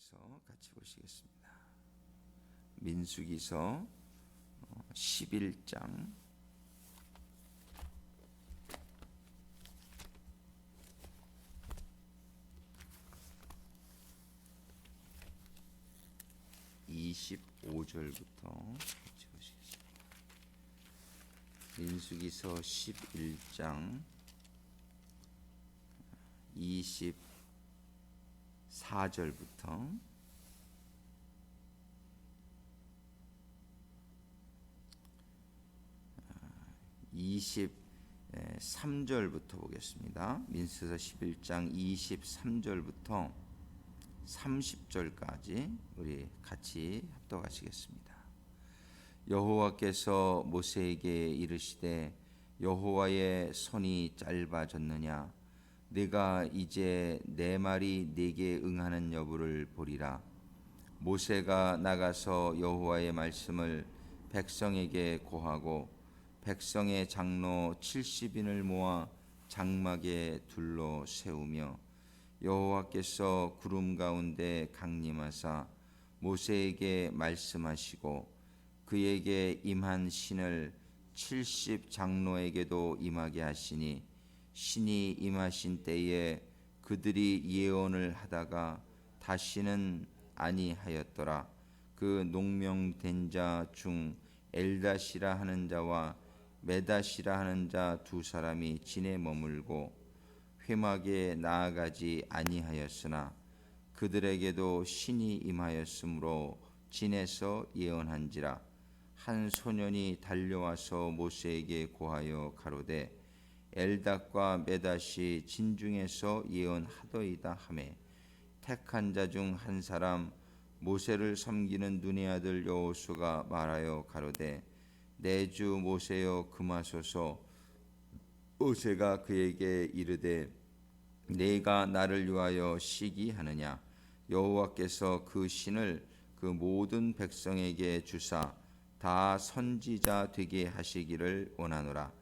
통해서 같이 보시겠습니다. 민수기서 11장 25절부터 같이 보시겠습니다. 민수기서 11장 24절부터 23절부터 보겠습니다. 민수기서 11장 23절부터 30절까지 우리 같이 합독하시겠습니다. 여호와께서 모세에게 이르시되 여호와의 손이 짧아졌느냐 네가 이제 내 말이 네게 응하는 여부를 보리라. 모세가 나가서 여호와의 말씀을 백성에게 고하고 백성의 장로 70인을 모아 장막에 둘러 세우며 여호와께서 구름 가운데 강림하사 모세에게 말씀하시고 그에게 임한 신을 70 장로에게도 임하게 하시니 신이 임하신 때에 그들이 예언을 하다가 다시는 아니하였더라. 그 농명된 자 중 엘닷이라 하는 자와 메닷이라 하는 자 두 사람이 진에 머물고 회막에 나아가지 아니하였으나 그들에게도 신이 임하였으므로 진에서 예언한지라. 한 소년이 달려와서 모세에게 고하여 가로되 엘닷과 메닷이 진중에서 예언하더이다 하매 택한 자 중 한 사람 모세를 섬기는 눈의 아들 여호수가 말하여 가로되 내 주 모세여 금하소서. 모세가 그에게 이르되 내가 나를 위하여 시기하느냐. 여호와께서 그 신을 그 모든 백성에게 주사 다 선지자 되게 하시기를 원하노라.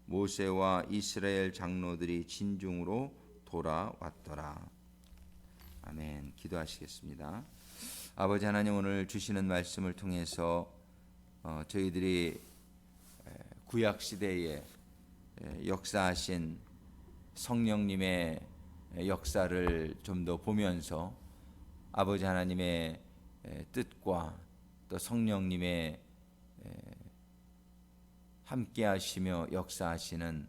모세와 이스라엘 장로들이 진중으로 돌아왔더라. 아멘. 기도하시겠습니다. 아버지 하나님, 오늘 주시는 말씀을 통해서 저희들이 구약 시대에 역사하신 성령님의 역사를 좀 더 보면서 아버지 하나님의 뜻과 또 성령님의 함께 하시며 역사하시는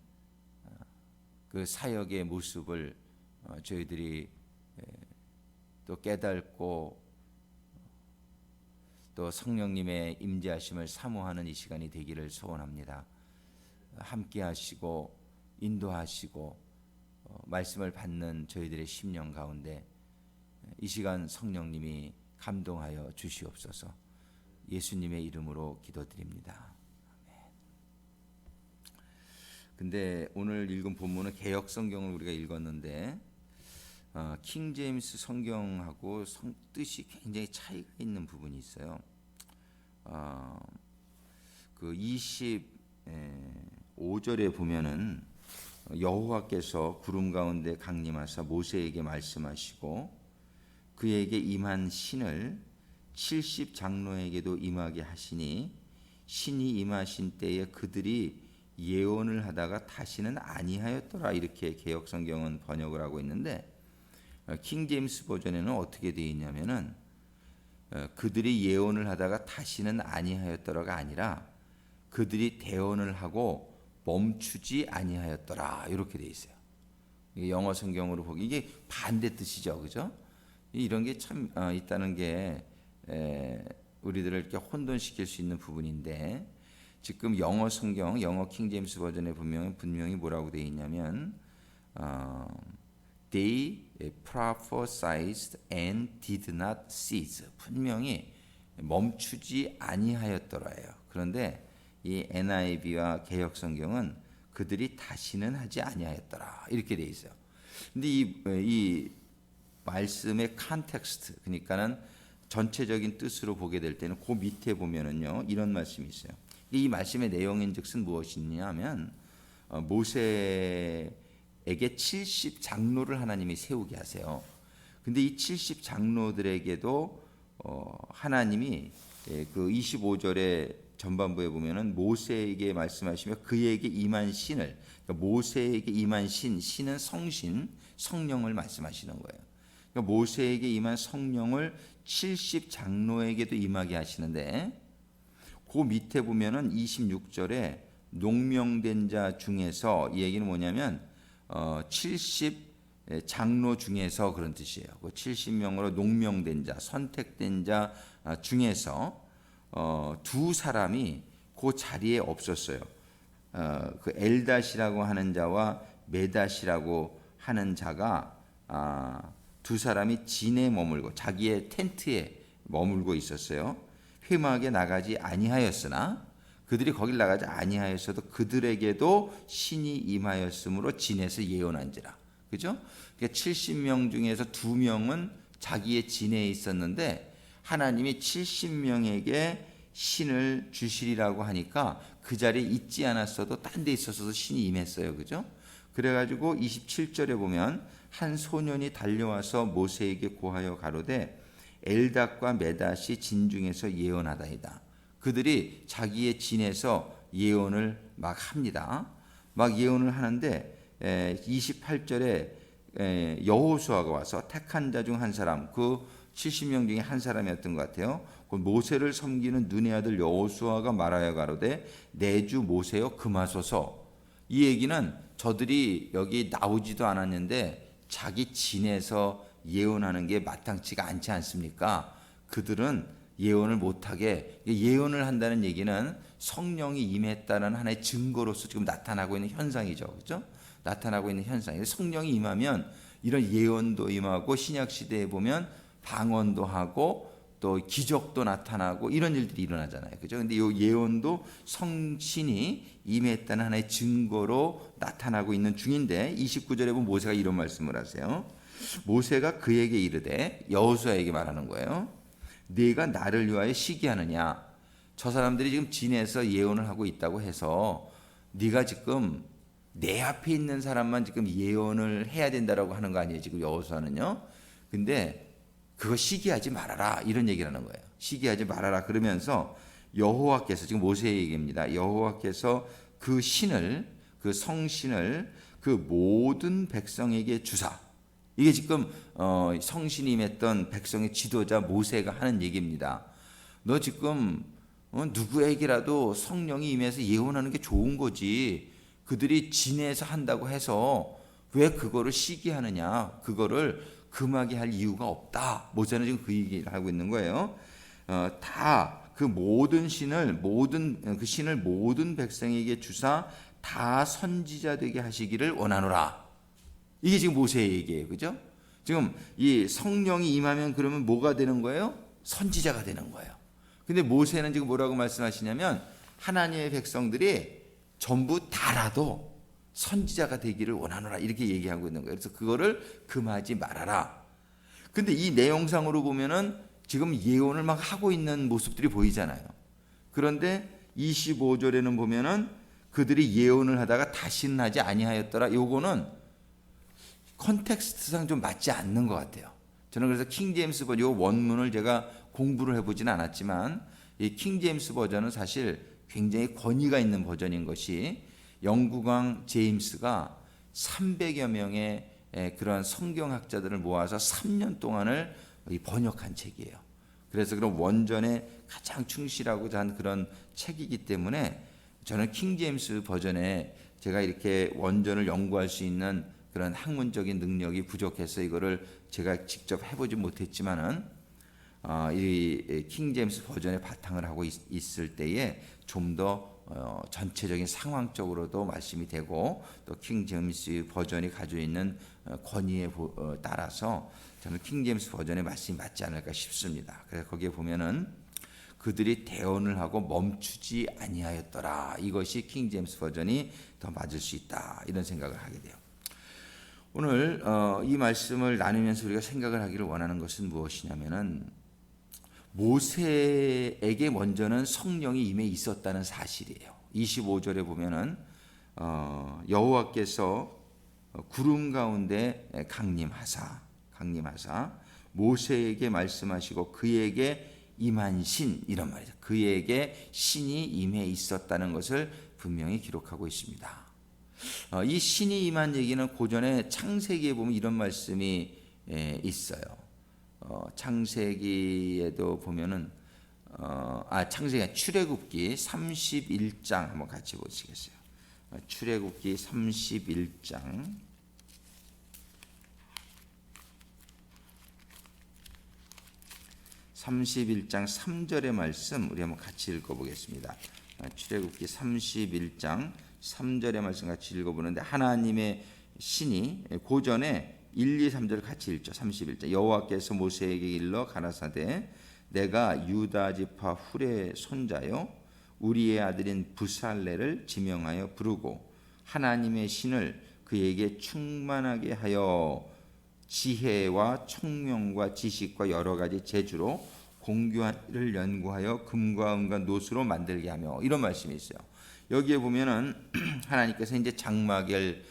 그 사역의 모습을 저희들이 또 깨닫고 또 성령님의 임재하심을 사모하는 이 시간이 되기를 소원합니다. 함께 하시고 인도하시고 말씀을 받는 저희들의 심령 가운데 이 시간 성령님이 감동하여 주시옵소서. 예수님의 이름으로 기도드립니다. 근데 오늘 읽은 본문은 개역 성경을 우리가 읽었는데 킹 제임스 성경하고 뜻이 굉장히 차이가 있는 부분이 있어요. 그 25절에 보면은 여호와께서 구름 가운데 강림하사 모세에게 말씀하시고 그에게 임한 신을 70 장로에게도 임하게 하시니 신이 임하신 때에 그들이 예언을 하다가 다시는 아니하였더라. 이렇게 개역 성경은 번역을 하고 있는데 킹 제임스 버전에는 어떻게 되어 있냐면은 그들이 예언을 하다가 다시는 아니하였더라가 아니라 그들이 대언을 하고 멈추지 아니하였더라. 이렇게 되어 있어요. 영어 성경으로 보기 이게 반대 뜻이죠, 그죠? 이런 게 참 있다는 게 우리들을 이렇게 혼돈시킬 수 있는 부분인데 지금 영어 성경, 영어 킹 제임스 버전에 분명히 뭐라고 되어 있냐면 They prophesied and did not cease. 분명히 멈추지 아니하였더라예요. 그런데 이 NIV와 개역 성경은 그들이 다시는 하지 아니하였더라. 이렇게 돼 있어요. 근데 이 말씀의 컨텍스트, 그러니까는 전체적인 뜻으로 보게 될 때는 그 밑에 보면은요 이런 말씀이 있어요. 이 말씀의 내용인즉슨 무엇이냐면 모세에게 70 장로를 하나님이 세우게 하세요. 근데 이 70 장로들에게도 하나님이 그 25절의 전반부에 보면은 모세에게 말씀하시며 그에게 임한 신을, 그러니까 모세에게 임한 신은 성신, 성령을 말씀하시는 거예요. 그러니까 모세에게 임한 성령을 70 장로에게도 임하게 하시는데, 그 밑에 보면은 26절에 농명된 자 중에서, 이 얘기는 뭐냐면 70 장로 중에서 그런 뜻이에요. 그 70명으로 농명된 자, 선택된 자 중에서 두 사람이 그 자리에 없었어요. 그 엘닷이라고 하는 자와 메닷이라고 하는 자가 두 사람이 진에 머물고 자기의 텐트에 머물고 있었어요. 회막에 나가지 아니하였으나, 그들이 거길 나가지 아니하였어도 그들에게도 신이 임하였으므로 진에서 예언한지라. 그죠? 그러니까 70명 중에서 2명은 자기의 진에 있었는데 하나님이 70명에게 신을 주시리라고 하니까 그 자리에 있지 않았어도 딴 데 있었어도 신이 임했어요. 그죠? 그래가지고 27절에 보면 한 소년이 달려와서 모세에게 고하여 가로되 엘닷과 메닷이 진 중에서 예언하다이다. 그들이 자기의 진에서 예언을 막 합니다. 막 예언을 하는데 28절에 여호수아가 와서 택한 자 중 한 사람, 그 70명 중에 한 사람이었던 것 같아요. 그 모세를 섬기는 눈의 아들 여호수아가 말하여 가로되 내 주 모세여 금하소서. 이 얘기는 저들이 여기 나오지도 않았는데 자기 진에서 예언하는 게 마땅치가 않지 않습니까? 그들은 예언을 못하게, 예언을 한다는 얘기는 성령이 임했다는 하나의 증거로서 지금 나타나고 있는 현상이죠. 그렇죠? 나타나고 있는 현상이에요. 성령이 임하면 이런 예언도 임하고, 신약 시대에 보면 방언도 하고 또 기적도 나타나고 이런 일들이 일어나잖아요. 그죠? 근데 이 예언도 성신이 임했다는 하나의 증거로 나타나고 있는 중인데, 29절에 보면 모세가 이런 말씀을 하세요. 모세가 그에게 이르되, 여호수아에게 말하는 거예요. 네가 나를 위하여 시기하느냐? 저 사람들이 지금 진에서 예언을 하고 있다고 해서 네가 지금 내 앞에 있는 사람만 지금 예언을 해야 된다라고 하는 거 아니에요, 지금 여호수아는요. 근데 그거 시기하지 말아라, 이런 얘기를 하는 거예요. 시기하지 말아라 그러면서 여호와께서, 지금 모세의 얘기입니다. 여호와께서 그 신을, 그 성신을 그 모든 백성에게 주사. 이게 지금 성신이 임했던 백성의 지도자 모세가 하는 얘기입니다. 너 지금 누구에게라도 성령이 임해서 예언하는 게 좋은 거지. 그들이 진에서 한다고 해서 왜 그거를 시기하느냐? 그거를 금하게 할 이유가 없다. 모세는 지금 그 얘기를 하고 있는 거예요. 다 그 모든 신을, 그 신을 모든 백성에게 주사 다 선지자 되게 하시기를 원하노라. 이게 지금 모세의 얘기예요. 그죠? 지금 이 성령이 임하면 그러면 뭐가 되는 거예요? 선지자가 되는 거예요. 근데 모세는 지금 뭐라고 말씀하시냐면 하나님의 백성들이 전부 다라도 선지자가 되기를 원하노라, 이렇게 얘기하고 있는 거예요. 그래서 그거를 금하지 말아라. 근데 이 내용상으로 보면은 지금 예언을 막 하고 있는 모습들이 보이잖아요. 그런데 25절에는 보면은 그들이 예언을 하다가 다시는 하지 아니하였더라. 요거는 컨텍스트상 좀 맞지 않는 것 같아요. 저는 그래서 킹제임스 버전, 요 원문을 제가 공부를 해보진 않았지만 이 킹제임스 버전은 사실 굉장히 권위가 있는 버전인 것이, 영국왕 제임스가 300여 명의 그런 성경학자들을 모아서 3년 동안을 번역한 책이에요. 그래서 그런 원전에 가장 충실하고자 한 그런 책이기 때문에 저는 킹제임스 버전에 제가 이렇게 원전을 연구할 수 있는 그런 학문적인 능력이 부족해서 이거를 제가 직접 해보지 못했지만은 이 킹제임스 버전에 바탕을 하고 있을 때에 좀 더 전체적인 상황적으로도 말씀이 되고, 또 킹제임스 버전이 가지고 있는 권위에 따라서 저는 킹제임스 버전의 말씀이 맞지 않을까 싶습니다. 그래서 거기에 보면은 그들이 대언을 하고 멈추지 아니하였더라. 이것이 킹제임스 버전이 더 맞을 수 있다, 이런 생각을 하게 돼요. 오늘 이 말씀을 나누면서 우리가 생각을 하기를 원하는 것은 무엇이냐면은, 모세에게 먼저는 성령이 임해 있었다는 사실이에요. 25절에 보면은 여호와께서 구름 가운데 강림하사 모세에게 말씀하시고 그에게 임한 신, 이런 말이죠. 그에게 신이 임해 있었다는 것을 분명히 기록하고 있습니다. 이 신이 임한 얘기는 고전에 창세기에 보면 이런 말씀이 있어요. 창세기에도 보면은 창세기 출애굽기 31장 한번 같이 보시겠어요. 출애굽기 31장 3절의 말씀 우리 한번 같이 읽어보겠습니다. 출애굽기 31장 3절의 말씀 같이 읽어보는데, 하나님의 신이 고전에 1, 2, 3절 같이 읽죠. 31절 여호와께서 모세에게 일러 가라사대 내가 유다 지파 훌의 손자요 우리의 아들인 부살레를 지명하여 부르고 하나님의 신을 그에게 충만하게 하여 지혜와 총명과 지식과 여러 가지 재주로 공교한 일을 연구하여 금과 은과 노수로 만들게 하며, 이런 말씀이 있어요. 여기에 보면은 하나님께서 이제 장막을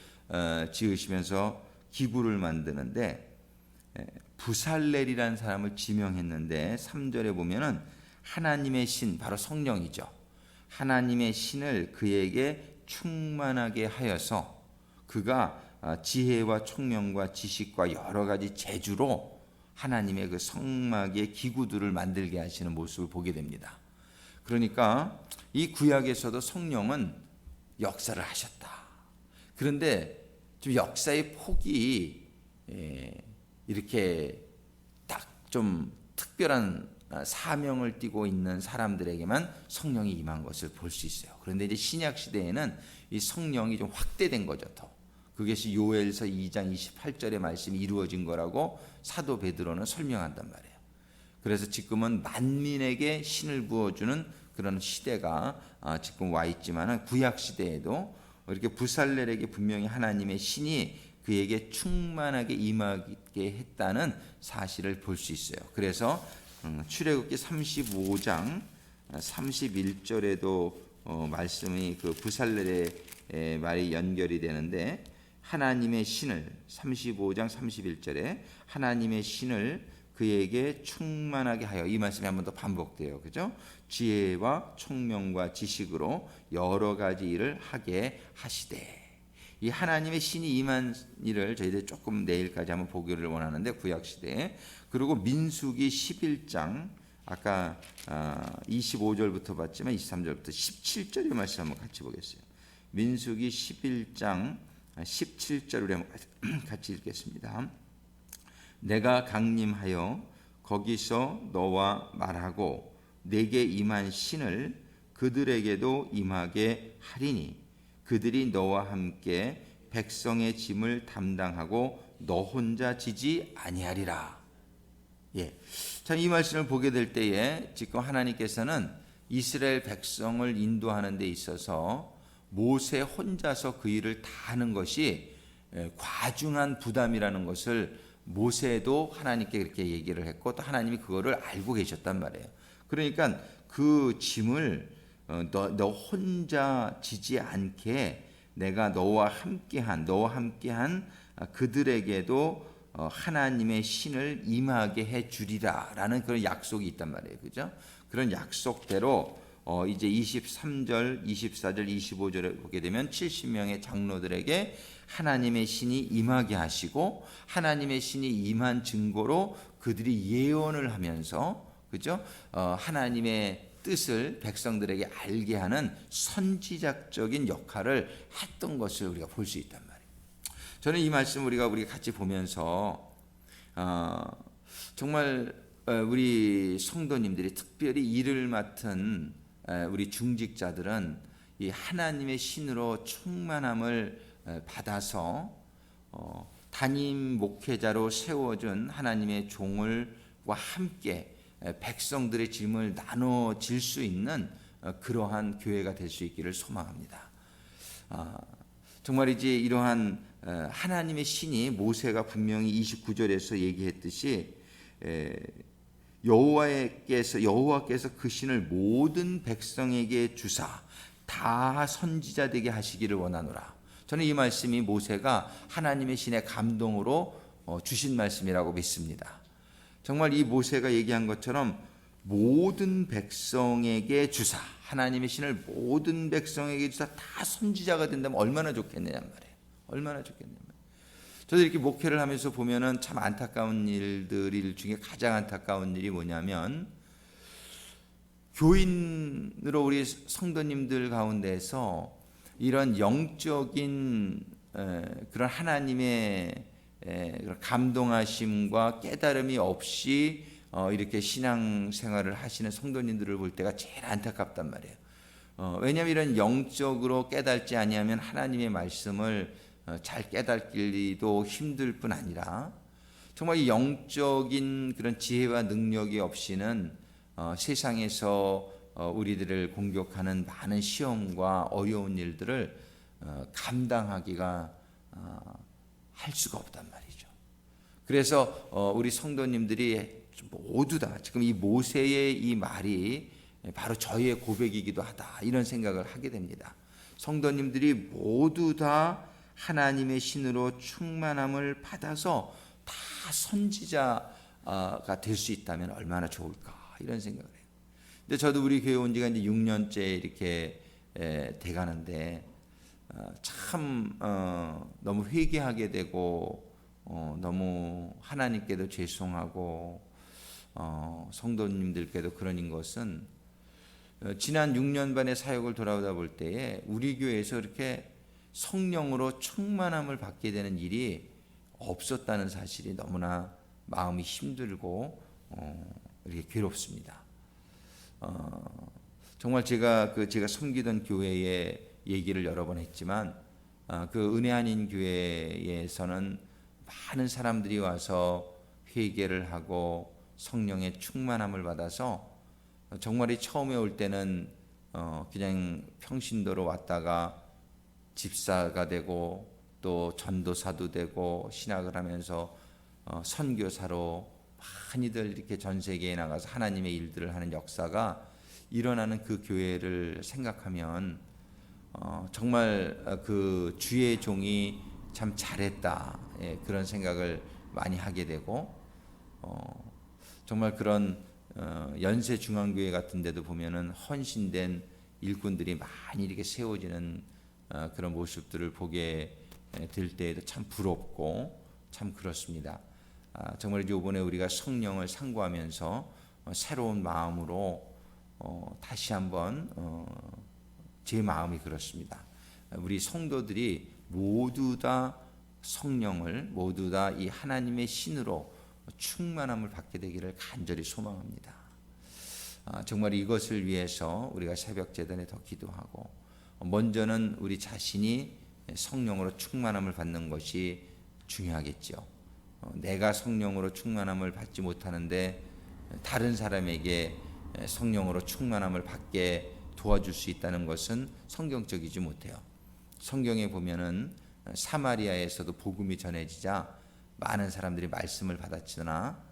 지으시면서 기구를 만드는데 부살렐이라는 사람을 지명했는데 3절에 보면은 하나님의 신, 바로 성령이죠. 하나님의 신을 그에게 충만하게 하여서 그가 지혜와 총명과 지식과 여러 가지 재주로 하나님의 그 성막의 기구들을 만들게 하시는 모습을 보게 됩니다. 그러니까 이 구약에서도 성령은 역사를 하셨다. 그런데 좀 역사의 폭이 이렇게 딱 좀 특별한 사명을 띠고 있는 사람들에게만 성령이 임한 것을 볼 수 있어요. 그런데 이제 신약 시대에는 이 성령이 좀 확대된 거죠. 더 그것이 요엘서 2장 28절의 말씀이 이루어진 거라고 사도 베드로는 설명한단 말이에요. 그래서 지금은 만민에게 신을 부어주는 그런 시대가 지금 와 있지만, 구약 시대에도 이렇게 부살렐에게 분명히 하나님의 신이 그에게 충만하게 임하게 했다는 사실을 볼 수 있어요. 그래서 출애굽기 35장 31절에도 말씀이 그 부살렐의 말이 연결이 되는데, 하나님의 신을 35장 31절에 하나님의 신을 그에게 충만하게 하여, 이 말씀이 한 번 더 반복돼요. 그죠? 지혜와 총명과 지식으로 여러 가지 일을 하게 하시되, 이 하나님의 신이 임한 일을 저희들 조금 내일까지 한번 보기를 원하는데, 구약 시대에. 그리고 민수기 11장 아까 25절부터 봤지만 23절부터 17절의 말씀 한번 같이 보겠어요. 민수기 11장 17절을 한번 같이 읽겠습니다. 내가 강림하여 거기서 너와 말하고 내게 임한 신을 그들에게도 임하게 하리니 그들이 너와 함께 백성의 짐을 담당하고 너 혼자 지지 아니하리라. 참 이 말씀을 보게 될 때에 지금 하나님께서는 이스라엘 백성을 인도하는 데 있어서 모세 혼자서 그 일을 다 하는 것이 과중한 부담이라는 것을 모세도 하나님께 그렇게 얘기를 했고, 또 하나님이 그거를 알고 계셨단 말이에요. 그러니까 그 짐을 너 혼자 지지 않게 내가 너와 함께한 그들에게도 하나님의 신을 임하게 해 주리라라는 그런 약속이 있단 말이에요. 그죠? 그런 약속대로 이제 23절, 24절, 25절에 보게 되면 70명의 장로들에게 하나님의 신이 임하게 하시고, 하나님의 신이 임한 증거로 그들이 예언을 하면서, 그죠? 하나님의 뜻을 백성들에게 알게 하는 선지자적인 역할을 했던 것을 우리가 볼 수 있단 말이에요. 저는 이 말씀 우리가 같이 보면서 정말 우리 성도님들이, 특별히 일을 맡은 우리 중직자들은 이 하나님의 신으로 충만함을 받아서 담임 목회자로 세워준 하나님의 종을과 함께 백성들의 짐을 나눠질 수 있는 그러한 교회가 될 수 있기를 소망합니다. 정말이지 이러한 하나님의 신이, 모세가 분명히 29절에서 얘기했듯이 여호와께서 그 신을 모든 백성에게 주사 다 선지자 되게 하시기를 원하노라. 저는 이 말씀이 모세가 하나님의 신의 감동으로 주신 말씀이라고 믿습니다. 정말 이 모세가 얘기한 것처럼 모든 백성에게 주사, 하나님의 신을 모든 백성에게 주사 다 선지자가 된다면 얼마나 좋겠느냐 말이에요. 얼마나 좋겠느냐 말이에요. 저도 이렇게 목회를 하면서 보면은 참 안타까운 일들 중에 가장 안타까운 일이 뭐냐면, 교인으로 우리 성도님들 가운데서 이런 영적인 그런 하나님의 그런 감동하심과 깨달음이 없이 이렇게 신앙생활을 하시는 성도님들을 볼 때가 제일 안타깝단 말이에요. 왜냐하면 이런 영적으로 깨닫지 아니하면 하나님의 말씀을 잘 깨닫기도 힘들 뿐 아니라, 정말 이 영적인 그런 지혜와 능력이 없이는 세상에서 우리들을 공격하는 많은 시험과 어려운 일들을 감당하기가 할 수가 없단 말이죠. 그래서 우리 성도님들이 모두 다 지금 이 모세의 이 말이 바로 저희의 고백이기도 하다, 이런 생각을 하게 됩니다. 성도님들이 모두 다 하나님의 신으로 충만함을 받아서 다 선지자가 될 수 있다면 얼마나 좋을까, 이런 생각을 해요. 근데 저도 우리 교회 온 지가 이제 6년째 이렇게 돼가는데 참 너무 회개하게 되고 너무 하나님께도 죄송하고 성도님들께도 그런 것은, 지난 6년 반의 사역을 돌아오다 볼 때에 우리 교회에서 이렇게 성령으로 충만함을 받게 되는 일이 없었다는 사실이 너무나 마음이 힘들고 이렇게 괴롭습니다. 정말 제가 섬기던 교회의 얘기를 여러 번 했지만, 그 은혜 아닌 교회에서는 많은 사람들이 와서 회개를 하고 성령의 충만함을 받아서, 정말이 처음에 올 때는 그냥 평신도로 왔다가 집사가 되고 또 전도사도 되고 신학을 하면서 선교사로 많이들 이렇게 전 세계에 나가서 하나님의 일들을 하는 역사가 일어나는 그 교회를 생각하면 정말 그 주의 종이 참 잘했다, 그런 생각을 많이 하게 되고, 정말 그런 연세 중앙교회 같은 데도 보면은 헌신된 일꾼들이 많이 이렇게 세워지는 그런 모습들을 보게 될 때에도 참 부럽고 참 그렇습니다. 정말 이번에 우리가 성령을 상고하면서 새로운 마음으로 다시 한번 제 마음이 그렇습니다. 우리 성도들이 모두 다 성령을, 모두 다 이 하나님의 신으로 충만함을 받게 되기를 간절히 소망합니다. 정말 이것을 위해서 우리가 새벽 제단에 더 기도하고, 먼저는 우리 자신이 성령으로 충만함을 받는 것이 중요하겠죠. 내가 성령으로 충만함을 받지 못하는데 다른 사람에게 성령으로 충만함을 받게 도와줄 수 있다는 것은 성경적이지 못해요. 성경에 보면은 사마리아에서도 복음이 전해지자 많은 사람들이 말씀을 받았으나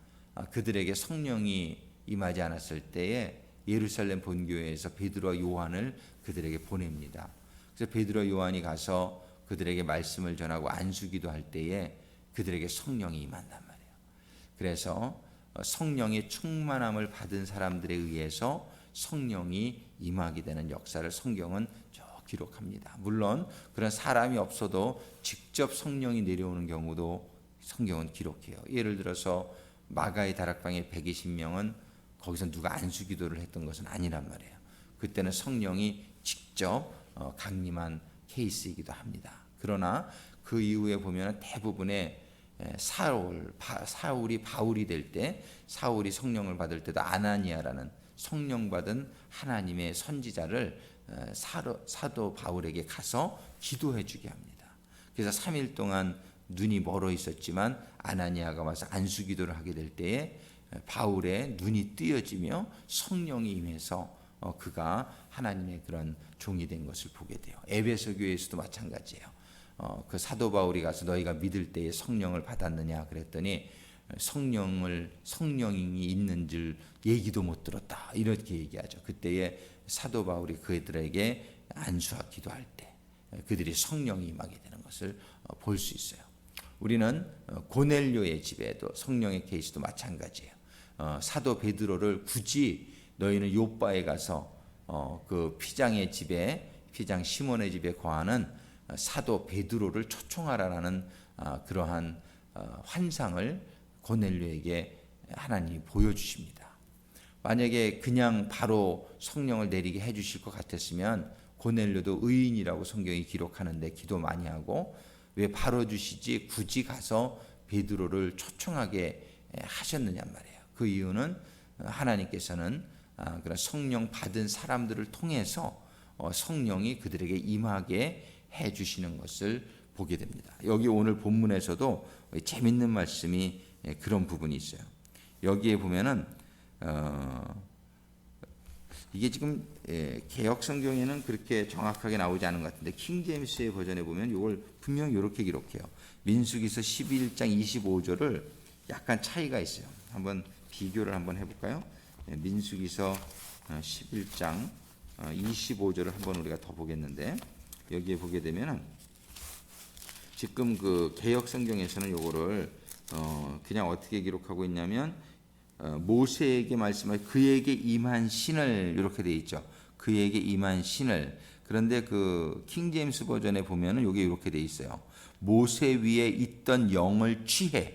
그들에게 성령이 임하지 않았을 때에 예루살렘 본교회에서 베드로와 요한을 그들에게 보냅니다. 그래서 베드로와 요한이 가서 그들에게 말씀을 전하고 안수기도 할 때에 그들에게 성령이 임한단 말이에요. 그래서 성령의 충만함을 받은 사람들에 의해서 성령이 임하게 되는 역사를 성경은 기록합니다. 물론 그런 사람이 없어도 직접 성령이 내려오는 경우도 성경은 기록해요. 예를 들어서 마가의 다락방의 120명은 거기서 누가 안수기도를 했던 것은 아니란 말이에요. 그때는 성령이 직접 강림한 케이스이기도 합니다. 그러나 그 이후에 보면 대부분의 사울이 바울이 될 때, 사울이 성령을 받을 때도 아나니아라는 성령 받은 하나님의 선지자를 사도 바울에게 가서 기도해 주게 합니다. 그래서 3일 동안 눈이 멀어 있었지만 아나니아가 와서 안수기도를 하게 될 때에 바울의 눈이 뜨여지며 성령이 임해서 그가 하나님의 그런 종이 된 것을 보게 돼요. 에베소 교회에서도 마찬가지예요. 그 사도 바울이 가서 너희가 믿을 때에 성령을 받았느냐 그랬더니 성령이 있는 줄 얘기도 못 들었다, 이렇게 얘기하죠. 그때에 사도 바울이 그들에게 안수하기도 할 때 그들이 성령이 임하게 되는 것을 볼 수 있어요. 우리는 고넬료의 집에도 성령의 케이스도 마찬가지예요. 사도 베드로를 굳이 너희는 요바에 가서 그 피장의 집에, 피장 시몬의 집에 거하는 사도 베드로를 초청하라는 그러한 환상을 고넬료에게 하나님이 보여주십니다. 만약에 그냥 바로 성령을 내리게 해주실 것 같았으면 고넬료도 의인이라고 성경이 기록하는데 기도 많이 하고 왜 바로 주시지 굳이 가서 베드로를 초청하게 하셨느냐 말이에요. 그 이유는 하나님께서는 그런 성령 받은 사람들을 통해서 성령이 그들에게 임하게 해주시는 것을 보게 됩니다. 여기 오늘 본문에서도 재밌는 말씀이 그런 부분이 있어요. 여기에 보면은 이게 지금 개역 성경에는 그렇게 정확하게 나오지 않은 것 같은데 킹제임스의 버전에 보면 이걸 분명히 이렇게 기록해요. 민수기서 11장 25절을 약간 차이가 있어요. 한번 비교를 한번 해볼까요? 민수기서 11장 25절을 한번 우리가 더 보겠는데 여기에 보게 되면은 지금 그 개역 성경에서는 요거를 그냥 어떻게 기록하고 있냐면 모세에게 말씀할 그에게 임한 신을 이렇게 돼 있죠. 그에게 임한 신을. 그런데 그 킹제임스 버전에 보면은 요게 이렇게 돼 있어요. 모세 위에 있던 영을 취해.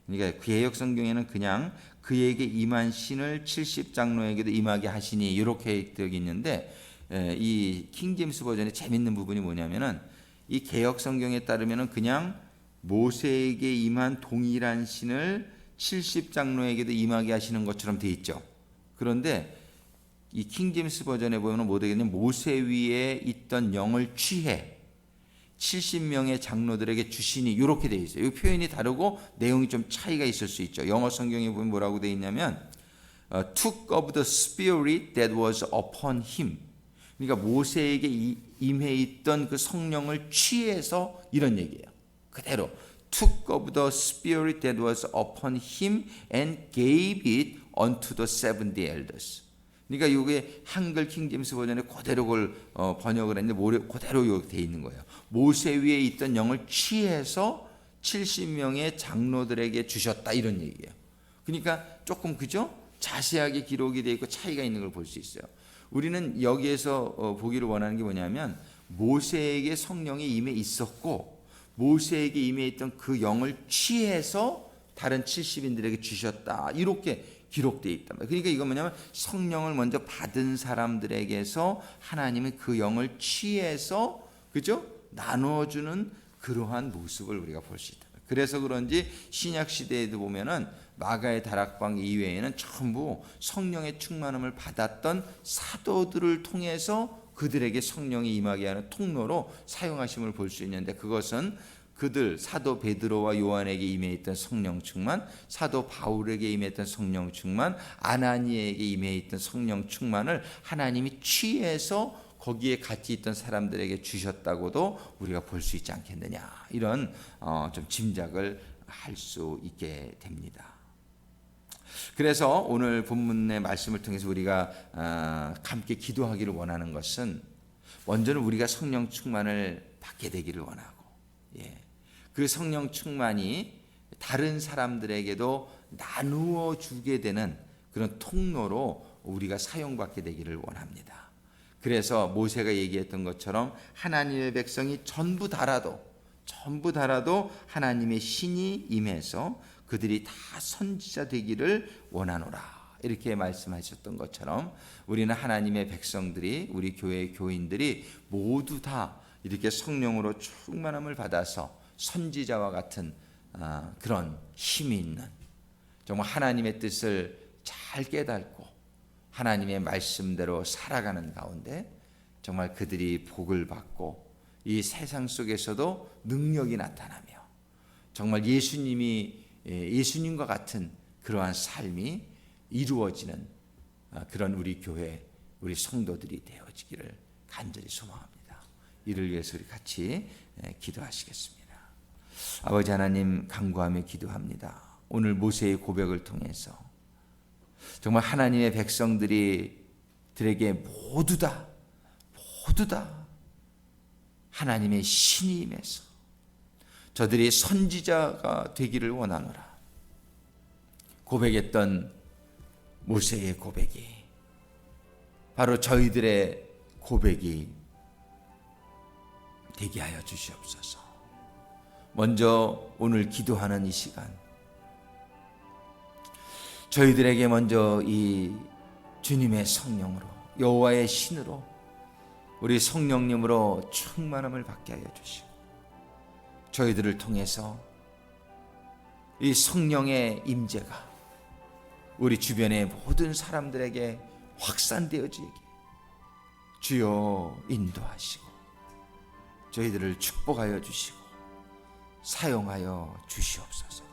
그러니까 개역 성경에는 그냥 그에게 임한 신을 70장로에게도 임하게 하시니 이렇게 되어 있는데 이 킹제임스 버전의 재밌는 부분이 뭐냐면은 이 개역 성경에 따르면은 그냥 모세에게 임한 동일한 신을 70장로에게도 임하게 하시는 것처럼 돼 있죠. 그런데 이 킹제임스 버전에 보면 뭐 되겠냐면 모세 위에 있던 영을 취해 70명의 장로들에게 주시니 이렇게 돼 있어요. 이 표현이 다르고 내용이 좀 차이가 있을 수 있죠. 영어 성경에 보면 뭐라고 돼 있냐면 took of the spirit that was upon him. 그러니까 모세에게 임해 있던 그 성령을 취해서 이런 얘기예요. 그대로 took of the spirit that was upon him and gave it unto the 70 elders. 그러니까 이게 한글 킹제임스 버전에 그대로 그걸 번역을 했는데 그대로 이렇게 돼 있는 거예요. 모세 위에 있던 영을 취해서 70명의 장로들에게 주셨다 이런 얘기예요. 그러니까 조금 그죠? 자세하게 기록이 되어 있고 차이가 있는 걸 볼 수 있어요. 우리는 여기에서 보기를 원하는 게 뭐냐면 모세에게 성령이 임해 있었고 모세에게 임해 있던 그 영을 취해서 다른 70인들에게 주셨다 이렇게 기록되어 있단 말이에요. 그러니까 이건 뭐냐면 성령을 먼저 받은 사람들에게서 하나님은 그 영을 취해서 그죠? 나눠주는 그러한 모습을 우리가 볼 수 있다. 그래서 그런지 신약 시대에도 보면은 마가의 다락방 이외에는 전부 성령의 충만함을 받았던 사도들을 통해서 그들에게 성령이 임하게 하는 통로로 사용하심을 볼 수 있는데 그것은 그들 사도 베드로와 요한에게 임해 있던 성령 충만, 사도 바울에게 임해 있던 성령 충만, 아나니에게 임해 있던 성령 충만을 하나님이 취해서 거기에 같이 있던 사람들에게 주셨다고도 우리가 볼 수 있지 않겠느냐 이런 좀 짐작을 할 수 있게 됩니다. 그래서 오늘 본문의 말씀을 통해서 우리가 함께 기도하기를 원하는 것은 먼저는 우리가 성령 충만을 받게 되기를 원하고 그 성령 충만이 다른 사람들에게도 나누어 주게 되는 그런 통로로 우리가 사용받게 되기를 원합니다. 그래서 모세가 얘기했던 것처럼 하나님의 백성이 전부 달아도 하나님의 신이 임해서 그들이 다 선지자 되기를 원하노라 이렇게 말씀하셨던 것처럼 우리는 하나님의 백성들이 우리 교회의 교인들이 모두 다 이렇게 성령으로 충만함을 받아서 선지자와 같은 그런 힘이 있는 정말 하나님의 뜻을 잘 깨닫고 하나님의 말씀대로 살아가는 가운데 정말 그들이 복을 받고 이 세상 속에서도 능력이 나타나며 정말 예수님과 같은 그러한 삶이 이루어지는 그런 우리 교회 우리 성도들이 되어지기를 간절히 소망합니다. 이를 위해서 우리 같이 기도하시겠습니다. 아버지 하나님 간구하며 기도합니다. 오늘 모세의 고백을 통해서 정말 하나님의 백성들에게 모두 다 하나님의 신이 임해서 저들이 선지자가 되기를 원하노라. 고백했던 모세의 고백이 바로 저희들의 고백이 되게 하여 주시옵소서. 먼저 오늘 기도하는 이 시간, 저희들에게 먼저 이 주님의 성령으로, 여호와의 신으로, 우리 성령님으로 충만함을 받게 하여 주시고, 저희들을 통해서 이 성령의 임재가 우리 주변의 모든 사람들에게 확산되어지게 주여 인도하시고 저희들을 축복하여 주시고 사용하여 주시옵소서.